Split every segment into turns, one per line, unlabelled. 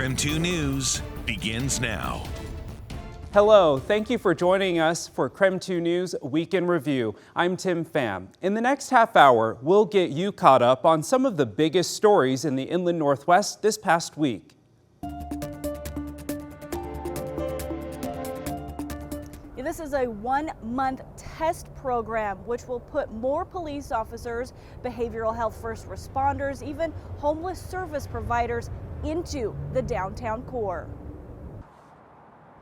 KREM 2 News begins now.
Hello, thank you for joining us for KREM 2 News Week in Review. I'm Tim Pham. In the next half hour, we'll get you caught up on some of the biggest stories in the Inland Northwest this past week.
This is a 1-month test program which will put more police officers, behavioral health first responders, even homeless service providers into the downtown core.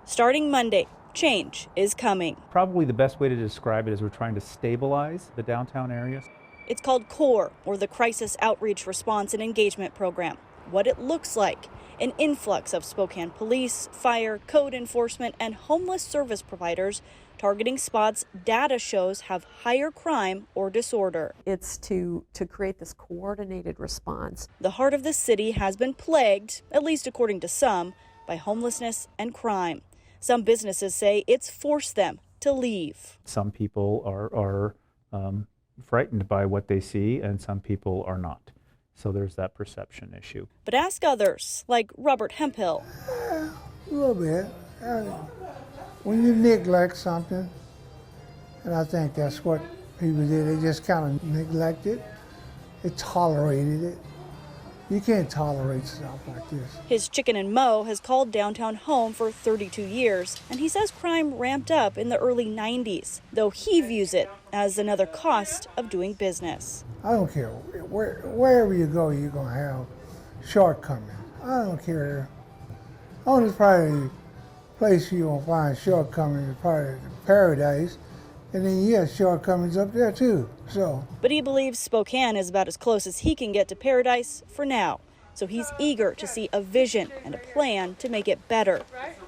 Starting Monday, change is coming.
Probably the best way to describe it is we're trying to stabilize the downtown area.
It's called CORE, or the Crisis Outreach Response and Engagement Program. What it looks like: an influx of Spokane police, fire, code enforcement, and homeless service providers targeting spots data shows have higher crime or disorder.
It's to create this coordinated response.
The heart of the city has been plagued, at least according to some, by homelessness and crime. Some businesses say it's forced them to leave.
Some people are frightened by what they see, and some people are not. So there's that perception issue.
But ask others, like Robert Hemphill.
A little bit. When you neglect something, and I think that's what people did, they just kind of neglected, they tolerated it. You can't tolerate stuff like this.
His Chicken and Mo has called downtown home for 32 years, and he says crime ramped up in the early 90s, though he views it as another cost of doing business.
I don't care. Wherever you go, you're going to have shortcomings. I don't care. Only probably place you're going to find shortcomings is probably Paradise, and then you have shortcomings up there too.
But he believes Spokane is about as close as he can get to Paradise for now. So he's eager to see a vision and a plan to make it better.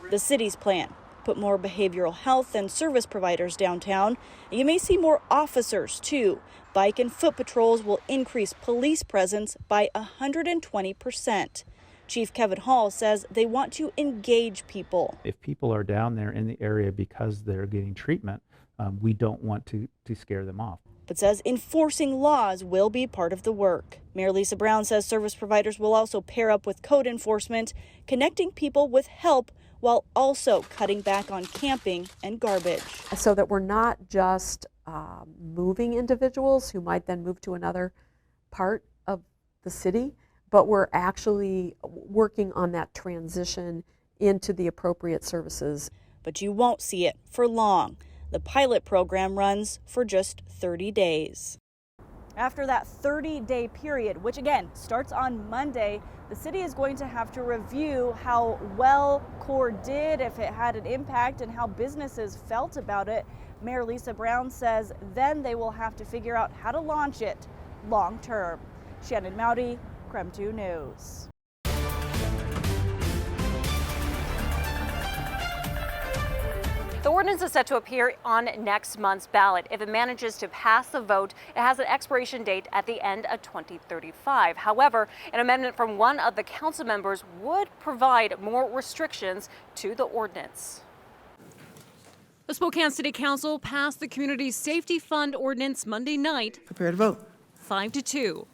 The city's plan: put more behavioral health and service providers downtown. And you may see more officers too. Bike and foot patrols will increase police presence by 120%. Chief Kevin Hall says they want to engage people.
If people are down there in the area because they're getting treatment, we don't want to scare them off.
But says enforcing laws will be part of the work. Mayor Lisa Brown says service providers will also pair up with code enforcement, connecting people with help while also cutting back on camping and garbage.
So that we're not just moving individuals who might then move to another part of the city, but we're actually working on that transition into the appropriate services.
But you won't see it for long. The pilot program runs for just 30 days. After that 30-day period, which again starts on Monday, the city is going to have to review how well CORE did, if it had an impact, and how businesses felt about it. Mayor Lisa Brown says then they will have to figure out how to launch it long term. Shannon Mowdy, KREM 2 News.
The ordinance is set to appear on next month's ballot. If it manages to pass the vote, it has an expiration date at the end of 2035. However, an amendment from one of the council members would provide more restrictions to the ordinance.
The Spokane City Council passed the Community Safety Fund ordinance Monday night.
Prepare to vote.
5-2.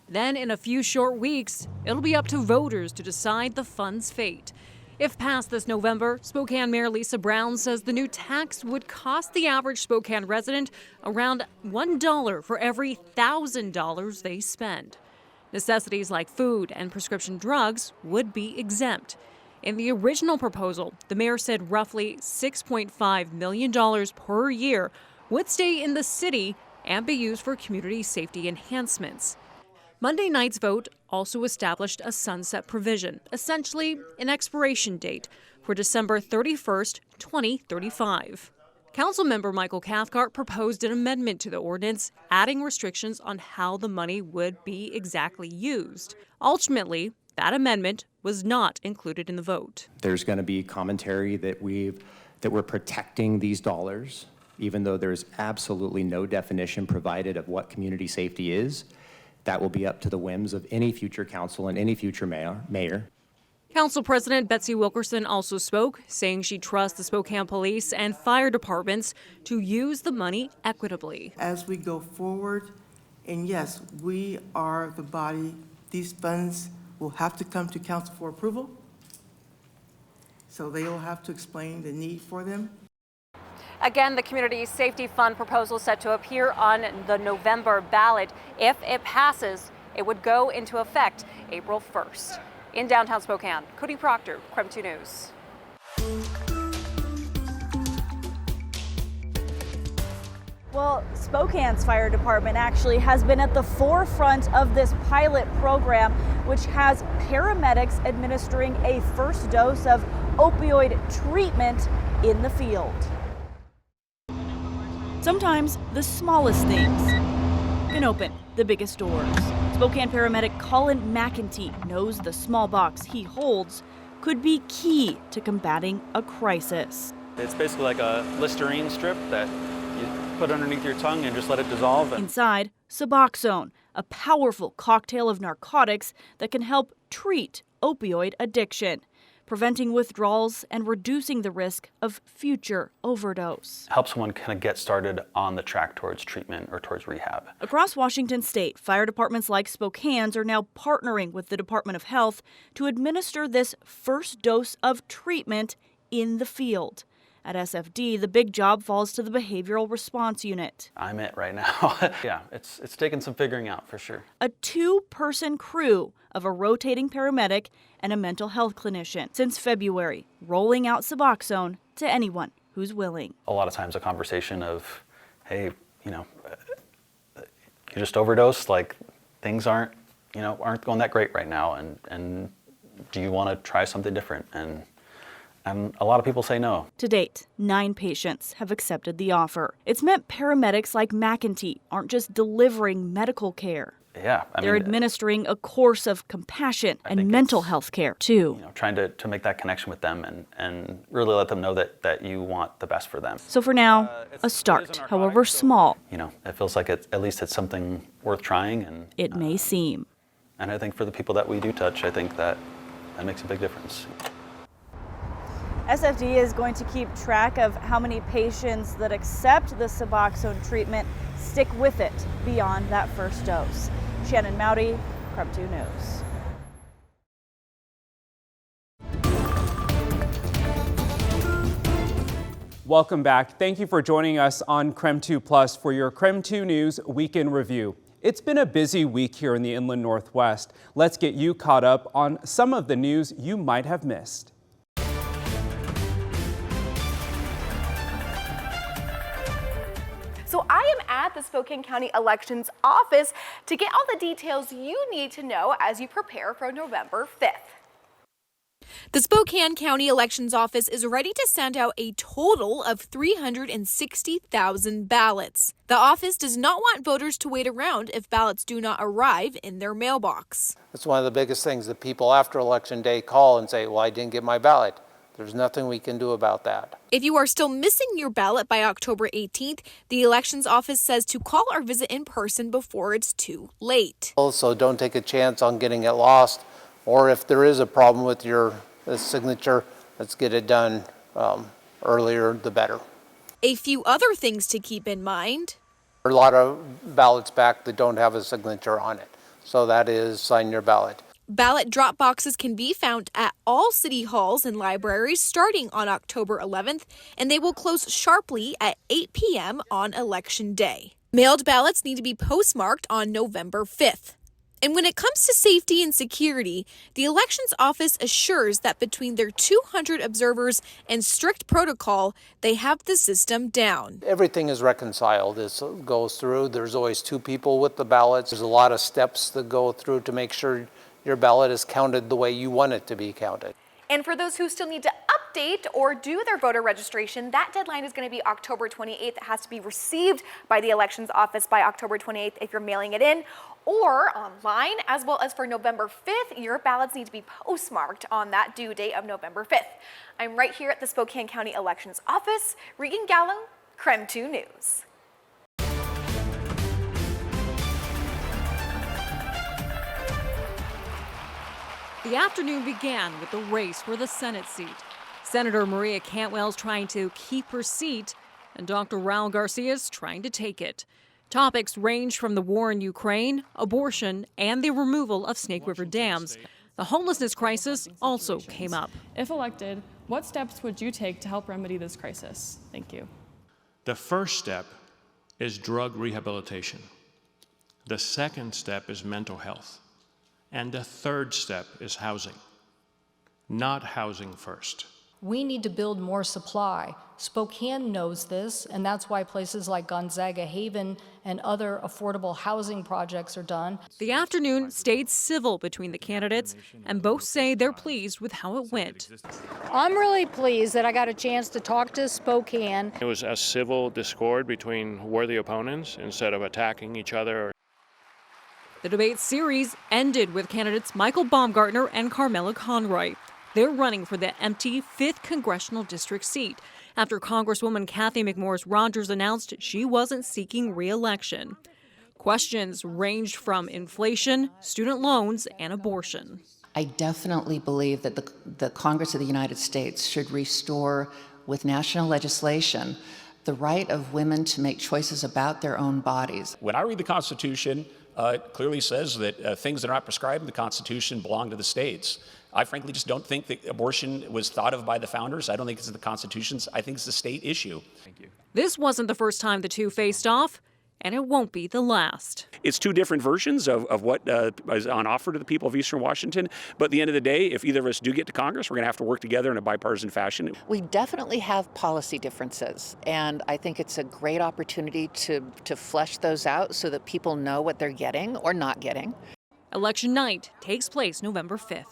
Then in a few short weeks, it'll be up to voters to decide the fund's fate. If passed this November, Spokane Mayor Lisa Brown says the new tax would cost the average Spokane resident around $1 for every $1,000 they spend. Necessities like food and prescription drugs would be exempt. In the original proposal, the mayor said roughly $6.5 million per year would stay in the city and be used for community safety enhancements. Monday night's vote also established a sunset provision, essentially an expiration date for December 31st, 2035. Councilmember Michael Cathcart proposed an amendment to the ordinance, adding restrictions on how the money would be exactly used. Ultimately, that amendment was not included in the vote.
There's going to be commentary that we're protecting these dollars, even though there's absolutely no definition provided of what community safety is. That will be up to the whims of any future council and any future mayor.
Council President Betsy Wilkerson also spoke, saying she trusts the Spokane Police and Fire Departments to use the money equitably.
As we go forward, and yes, we are the body, these funds will have to come to council for approval, So they will have to explain the need for them.
Again, the Community Safety Fund proposal set to appear on the November ballot. If it passes, it would go into effect April 1st. In downtown Spokane, Cody Proctor, KREM 2 News.
Well, Spokane's fire department actually has been at the forefront of this pilot program, which has paramedics administering a first dose of opioid treatment in the field. Sometimes the smallest things can open the biggest doors. Spokane paramedic Colin McEntee knows the small box he holds could be key to combating a crisis.
It's basically like a Listerine strip that you put underneath your tongue and just let it dissolve.
Inside, Suboxone, a powerful cocktail of narcotics that can help treat opioid addiction, preventing withdrawals and reducing the risk of future overdose.
Help someone kind of get started on the track towards treatment or towards rehab.
Across Washington state, fire departments like Spokane's are now partnering with the Department of Health to administer this first dose of treatment in the field. At SFD, the big job falls to the Behavioral Response Unit.
I'm it right now. Yeah, it's taken some figuring out for sure.
A two-person crew of a rotating paramedic and a mental health clinician since February, rolling out Suboxone to anyone who's willing.
A lot of times a conversation of, hey, you just overdosed, like things aren't going that great right now, and do you want to try something different? And a lot of people say no.
To date, 9 patients have accepted the offer. It's meant paramedics like McEntee aren't just delivering medical care.
Yeah,
they're administering a course of compassion and mental health care, too.
Trying to make that connection with them and really let them know that you want the best for them.
So for now, a start, however small.
It feels like at least it's something worth trying. And
it may seem.
And I think for the people that we do touch, I think that makes a big difference.
SFD is going to keep track of how many patients that accept the Suboxone treatment stick with it beyond that first dose. Shannon Mowdy, KREM 2 News.
Welcome back. Thank you for joining us on KREM 2 Plus for your KREM 2 News Weekend Review. It's been a busy week here in the Inland Northwest. Let's get you caught up on some of the news you might have missed.
So I am at the Spokane County Elections Office to get all the details you need to know as you prepare for November 5th.
The Spokane County Elections Office is ready to send out a total of 360,000 ballots. The office does not want voters to wait around if ballots do not arrive in their mailbox.
That's one of the biggest things that people after Election Day call and say, well, I didn't get my ballot. There's nothing we can do about that.
If you are still missing your ballot by October 18th, the Elections Office says to call or visit in person before it's too late.
Also, don't take a chance on getting it lost, or if there is a problem with your signature, let's get it done earlier, the better.
A few other things to keep in mind.
There are a lot of ballots back that don't have a signature on it, so that is sign your ballot.
Ballot drop boxes can be found at all city halls and libraries starting on October 11th, and they will close sharply at 8 p.m. on Election Day. Mailed ballots need to be postmarked on November 5th. And when it comes to safety and security, the Elections Office assures that between their 200 observers and strict protocol, they have the system down.
Everything is reconciled. This goes through. There's always 2 people with the ballots. There's a lot of steps that go through to make sure your ballot is counted the way you want it to be counted.
And for those who still need to update or do their voter registration, that deadline is going to be October 28th. It has to be received by the Elections Office by October 28th if you're mailing it in or online, as well as for November 5th, your ballots need to be postmarked on that due date of November 5th. I'm right here at the Spokane County Elections Office. Regan Gallo, KREM 2 News.
The afternoon began with the race for the Senate seat. Senator Maria Cantwell's trying to keep her seat, and Dr. Raul Garcia's trying to take it. Topics range from the war in Ukraine, abortion, and the removal of Snake River dams. The homelessness crisis also came up.
If elected, What steps would you take to help remedy this crisis? Thank you.
The first step is drug rehabilitation. The second step is mental health. And the third step is housing. Not housing first.
We need to build more supply. Spokane knows this, and that's why places like Gonzaga Haven and other affordable housing projects are done.
The afternoon stayed civil between the candidates, and both say they're pleased with how it went.
I'm really pleased that I got a chance to talk to Spokane.
It was a civil discord between worthy opponents instead of attacking each other.
The debate series ended with candidates Michael Baumgartner and Carmela Conroy. They're running for the empty 5th Congressional District seat after Congresswoman Kathy McMorris Rogers announced she wasn't seeking re-election. Questions ranged from inflation, student loans, and abortion.
I definitely believe that the Congress of the United States should restore, with national legislation, the right of women to make choices about their own bodies.
When I read the Constitution, it clearly says that things that are not prescribed in the Constitution belong to the states. I frankly just don't think that abortion was thought of by the founders. I don't think it's in the Constitutions. I think it's a state issue. Thank you.
This wasn't the first time the two faced off, and it won't be the last.
It's two different versions of what is on offer to the people of Eastern Washington. But at the end of the day, if either of us do get to Congress, we're going to have to work together in a bipartisan fashion.
We definitely have policy differences, and I think it's a great opportunity to flesh those out so that people know what they're getting or not getting.
Election night takes place November 5th.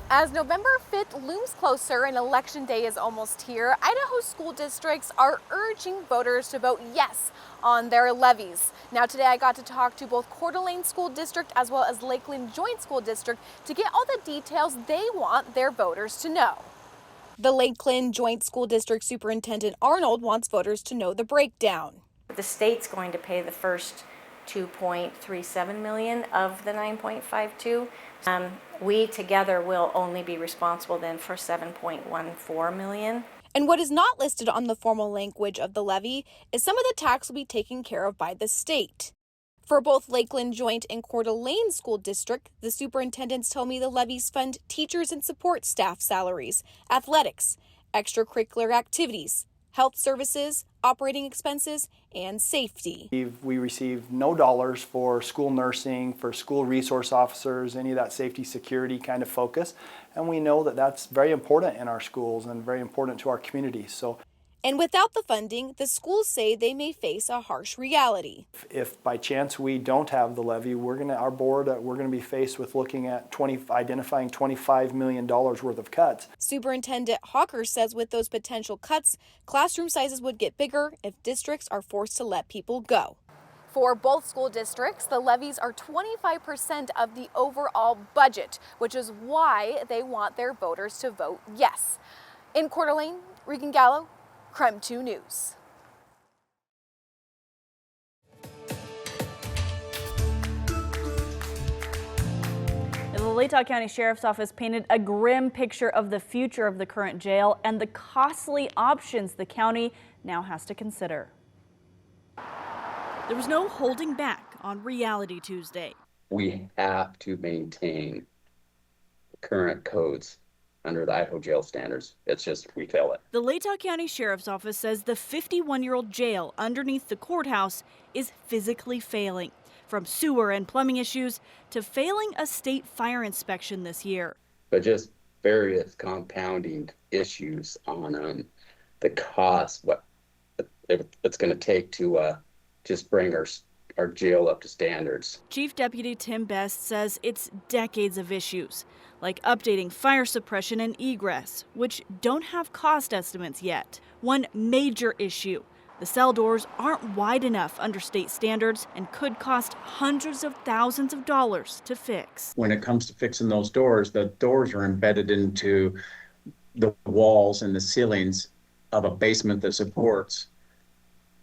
As November 5th looms closer and Election Day is almost here, Idaho school districts are urging voters to vote yes on their levies. Now today I got to talk to both Coeur d'Alene School District as well as Lakeland Joint School District to get all the details they want their voters to know. The Lakeland Joint School District Superintendent Arnold wants voters to know the breakdown.
The state's going to pay the first $2.37 million of the $9.52. We together will only be responsible then for $7.14 million.
And what is not listed on the formal language of the levy is some of the tax will be taken care of by the state. For both Lakeland Joint and Coeur d'Alene School District, the superintendents told me the levies fund teachers and support staff salaries, athletics, extracurricular activities, health services, operating expenses, and safety.
We receive no dollars for school nursing, for school resource officers, any of that safety security kind of focus. And we know that that's very important in our schools and very important to our community.
And without the funding, the schools say they may face a harsh reality.
If by chance we don't have the levy, our board, we're going to be faced with looking at identifying $25 million worth of cuts.
Superintendent Hawker says with those potential cuts, classroom sizes would get bigger if districts are forced to let people go. For both school districts, the levies are 25% of the overall budget, which is why they want their voters to vote yes. In Coeur d'Alene, Regan Gallo, KREM 2 News.
The Latah County Sheriff's Office painted a grim picture of the future of the current jail and the costly options the county now has to consider. There was no holding back on Reality Tuesday.
We have to maintain current codes under the Idaho jail standards. It's just, we fail it.
The Latah County Sheriff's Office says the 51-year-old jail underneath the courthouse is physically failing, from sewer and plumbing issues to failing a state fire inspection this year.
But just various compounding issues on the cost, what it's going to take to just bring our jail up to standards.
Chief Deputy Tim Best says it's decades of issues, like updating fire suppression and egress, which don't have cost estimates yet. One major issue, the cell doors aren't wide enough under state standards and could cost hundreds of thousands of dollars to fix.
When it comes to fixing those doors, the doors are embedded into the walls and the ceilings of a basement that supports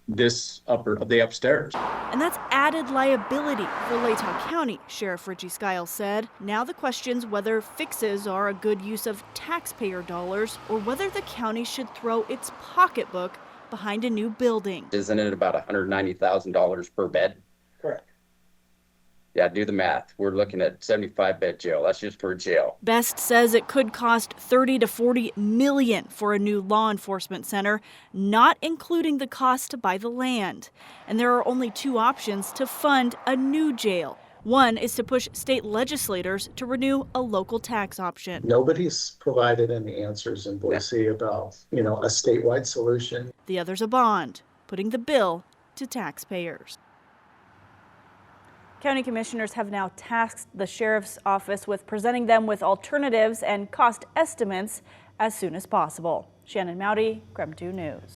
the upstairs.
And that's added liability for Latah County, Sheriff Richie Skiles said. Now the question's whether fixes are a good use of taxpayer dollars or whether the county should throw its pocketbook behind a new building.
Isn't it about $190,000 per bed?
Correct.
Yeah, do the math. We're looking at 75-bed jail. That's just per jail.
Best says it could cost 30 to 40 million for a new law enforcement center, not including the cost to buy the land. And there are only two options to fund a new jail. One is to push state legislators to renew a local tax option.
Nobody's provided any answers in Boise about, a statewide solution.
The other's a bond, putting the bill to taxpayers. County commissioners have now tasked the sheriff's office with presenting them with alternatives and cost estimates as soon as possible. Shannon Mowdy, KREM 2 News.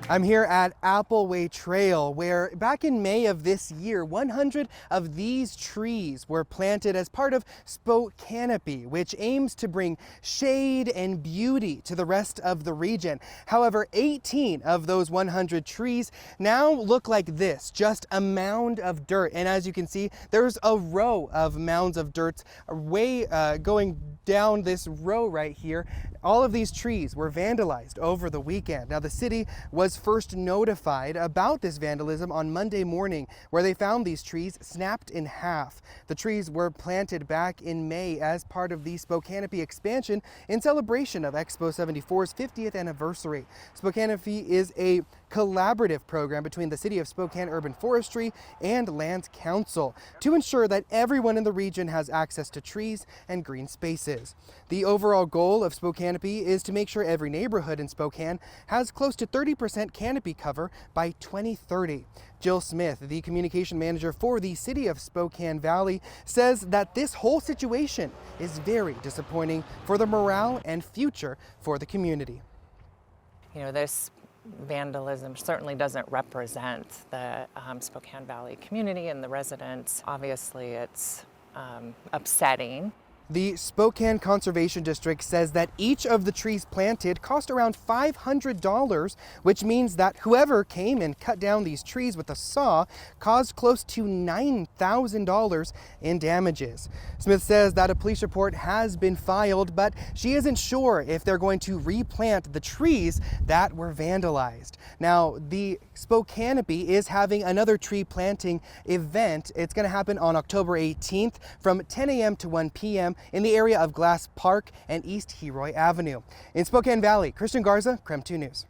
I'm here at Appleway Trail, where back in May of this year, 100 of these trees were planted as part of Spokane, which aims to bring shade and beauty to the rest of the region. However, 18 of those 100 trees now look like this, just a mound of dirt. And as you can see, there's a row of mounds of dirt going down this row right here. All of these trees were vandalized over the weekend. Now, the city was first notified about this vandalism on Monday morning, where they found these trees snapped in half. The trees were planted back in May as part of the Spokane expansion in celebration of Expo 74's 50th anniversary. Spokane is a collaborative program between the City of Spokane Urban Forestry and Land Council to ensure that everyone in the region has access to trees and green spaces. The overall goal of Spokane is to make sure every neighborhood in Spokane has close to 30% canopy cover by 2030. Jill Smith, the communication manager for the City of Spokane Valley, says that this whole situation is very disappointing for the morale and future for the community.
This vandalism certainly doesn't represent the Spokane Valley community and the residents. Obviously, it's upsetting.
The Spokane Conservation District says that each of the trees planted cost around $500, which means that whoever came and cut down these trees with a saw caused close to $9,000 in damages. Smith says that a police report has been filed, but she isn't sure if they're going to replant the trees that were vandalized. Now, the Spokane is having another tree planting event. It's going to happen on October 18th from 10 a.m. to 1 p.m. in the area of Glass Park and East Heroy Avenue. In Spokane Valley, Christian Garza, KREM 2 News.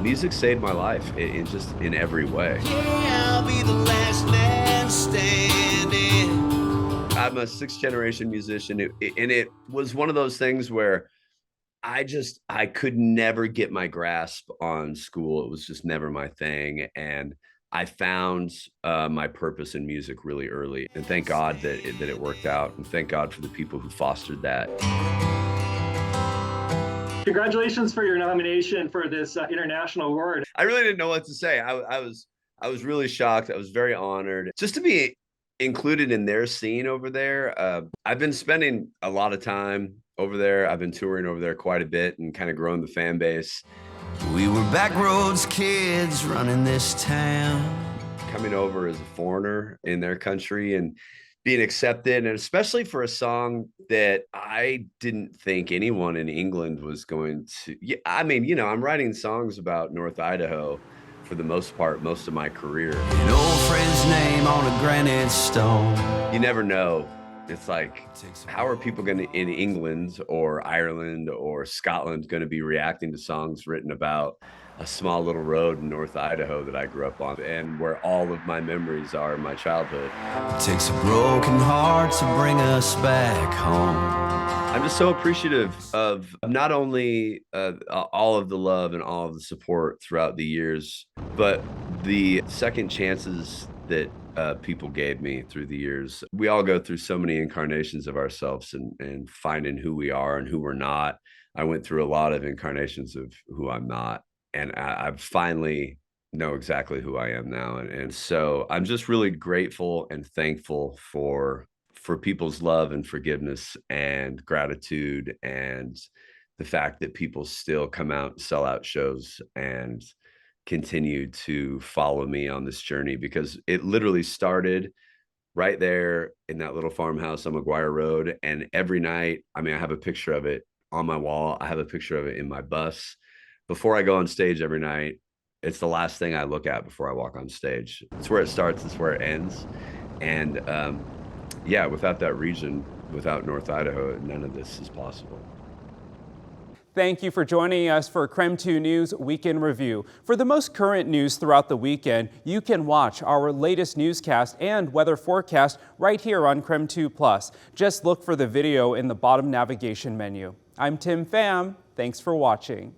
Music saved my life in just in every way.
Yeah, I'll be the last man standing.
I'm a sixth-generation musician, and it was one of those things where I could never get my grasp on school. It was just never my thing. And I found my purpose in music really early. And thank God that it worked out. And thank God for the people who fostered that.
Congratulations for your nomination for this international award.
I really didn't know what to say. I was really shocked. I was very honored just to be included in their scene over there. I've been spending a lot of time over there. I've been touring over there quite a bit and kind of growing the fan base.
We were backroads kids running this town.
Coming over as a foreigner in their country and being accepted, and especially for a song that I didn't think anyone in England was going to. Yeah, I mean, I'm writing songs about North Idaho for the most part, most of my career.
An old friend's name on a granite stone.
You never know. It's like, how are people going to, in England or Ireland or Scotland, going to be reacting to songs written about a small little road in North Idaho that I grew up on and where all of my memories are in my childhood?
It takes a broken heart to bring us back home.
I'm just so appreciative of not only all of the love and all of the support throughout the years, but the second chances that people gave me through the years. We all go through so many incarnations of ourselves and finding who we are and who we're not. I went through a lot of incarnations of who I'm not. And I finally know exactly who I am now. And so I'm just really grateful and thankful for people's love and forgiveness and gratitude, and the fact that people still come out and sell out shows and continue to follow me on this journey, because it literally started right there in that little farmhouse on McGuire Road. And every night, I mean, I have a picture of it on my wall. I have a picture of it in my bus. Before I go on stage every night, it's the last thing I look at before I walk on stage. It's where it starts, it's where it ends. And yeah, without that region, without North Idaho, none of this is possible.
Thank you for joining us for KREM 2 News Weekend Review. For the most current news throughout the weekend, you can watch our latest newscast and weather forecast right here on KREM 2 Plus. Just look for the video in the bottom navigation menu. I'm Tim Pham. Thanks for watching.